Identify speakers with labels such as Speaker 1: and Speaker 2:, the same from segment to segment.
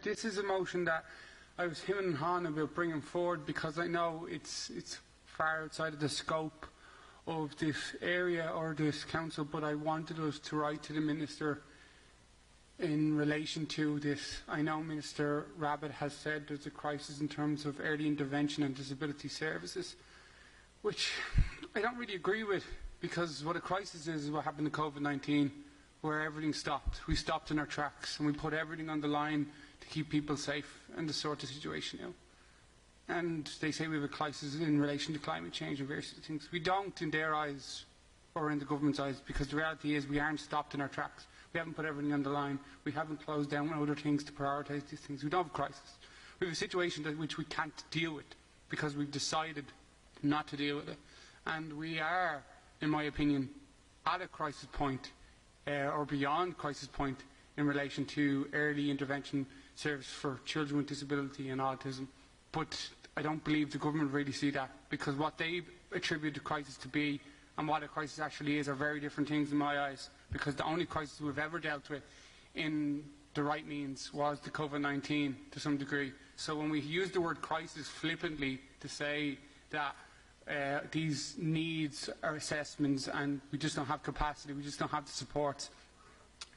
Speaker 1: This is a motion that I was him and Han about bringing forward because I know it's far outside of the scope of this area or this council, but I wanted us to write to the Minister in relation to this. I know Minister Rabbitte has said there's a crisis in terms of early intervention and disability services, which I don't really agree with, because what a crisis is what happened to COVID-19, where everything stopped. We stopped in our tracks and we put everything on the line to keep people safe, and the sort of situation now. And they say we have a crisis in relation to climate change and various things. We don't in their eyes or in the government's eyes, because the reality is we aren't stopped in our tracks. We haven't put everything on the line. We haven't closed down other things to prioritise these things. We don't have a crisis. We have a situation which we can't deal with because we've decided not to deal with it. And we are, in my opinion, at a crisis point or beyond crisis point in relation to early intervention service for children with disability and autism. But I don't believe the government really see that, because what they attribute the crisis to be and what a crisis actually is are very different things in my eyes, because the only crisis we've ever dealt with in the right means was the COVID-19 to some degree. So when we use the word crisis flippantly to say that these needs are assessments and we just don't have capacity, we just don't have the supports,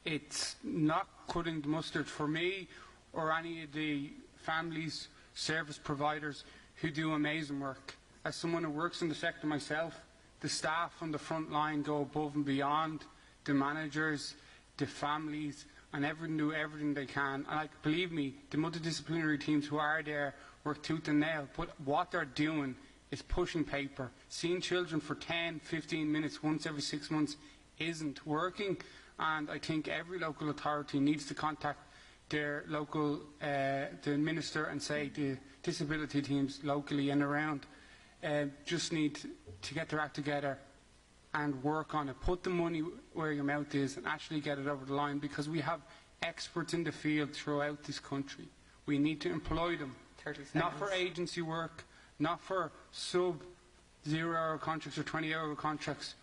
Speaker 1: it's not cutting the mustard for me or any of the families, service providers who do amazing work. As someone who works in the sector myself, the staff on the front line go above and beyond, the managers, the families, and do everything they can. And believe me, the multidisciplinary teams who are there work tooth and nail, but what they're doing is pushing paper. Seeing children for 10, 15 minutes once every 6 months isn't working, and I think every local authority needs to contact their local the minister and say the disability teams locally and around just need to get their act together and work on it. Put the money where your mouth is and actually get it over the line, because we have experts in the field throughout this country. We need to employ them, not for agency work, not for sub-0-hour contracts or 20-hour contracts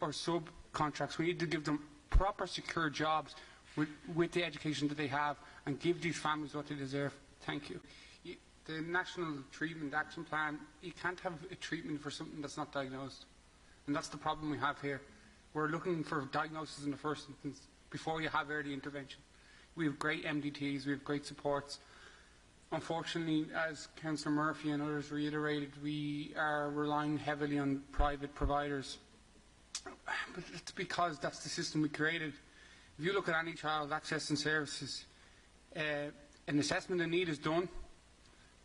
Speaker 1: or subcontracts. We need to give them proper secure jobs with the education that they have and give these families what they deserve. Thank you. The National Treatment Action Plan, you can't have a treatment for something that's not diagnosed. And that's the problem we have here. We're looking for diagnosis in the first instance before you have early intervention. We have great MDTs, we have great supports. Unfortunately, as Councillor Murphy and others reiterated, we are relying heavily on private providers. But it's because that's the system we created. If you look at any child accessing services, an assessment of need is done.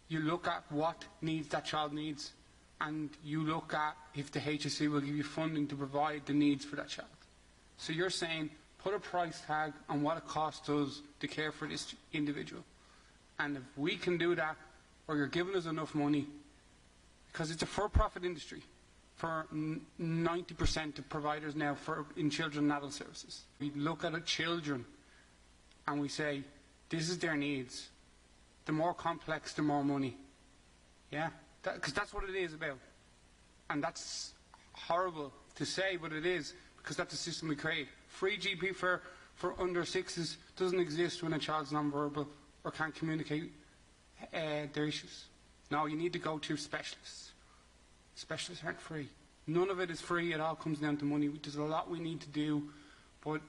Speaker 1: You look at what needs that child needs, and you look at if the HSE will give you funding to provide the needs for that child. So you're saying, put a price tag on what it costs us to care for this individual. And if we can do that, or you're giving us enough money, because it's a for-profit industry for 90% of providers now in children and adult services. We look at children and we say, this is their needs. The more complex, the more money. Yeah? Because that's what it is about. And that's horrible to say, but it is, because that's the system we create. Free GP for under sixes doesn't exist when a child's non-verbal or can't communicate their issues. No, you need to go to specialists. Specialists aren't free. None of it is free. It all comes down to money. There's a lot we need to do, but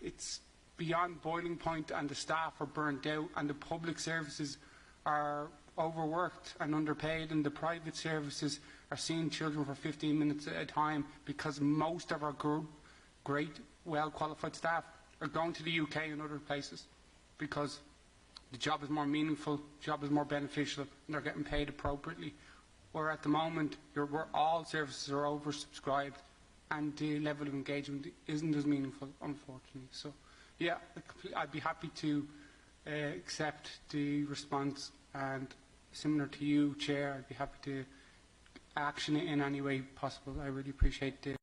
Speaker 1: it's beyond boiling point, and the staff are burnt out, and the public services are overworked and underpaid, and the private services are seeing children for 15 minutes at a time, because most of our great, well-qualified staff are going to the UK and other places because the job is more meaningful, the job is more beneficial, and they're getting paid appropriately. Where at the moment, where all services are oversubscribed and the level of engagement isn't as meaningful, unfortunately. So, yeah, I'd be happy to accept the response, and similar to you, Chair, I'd be happy to action it in any way possible. I really appreciate the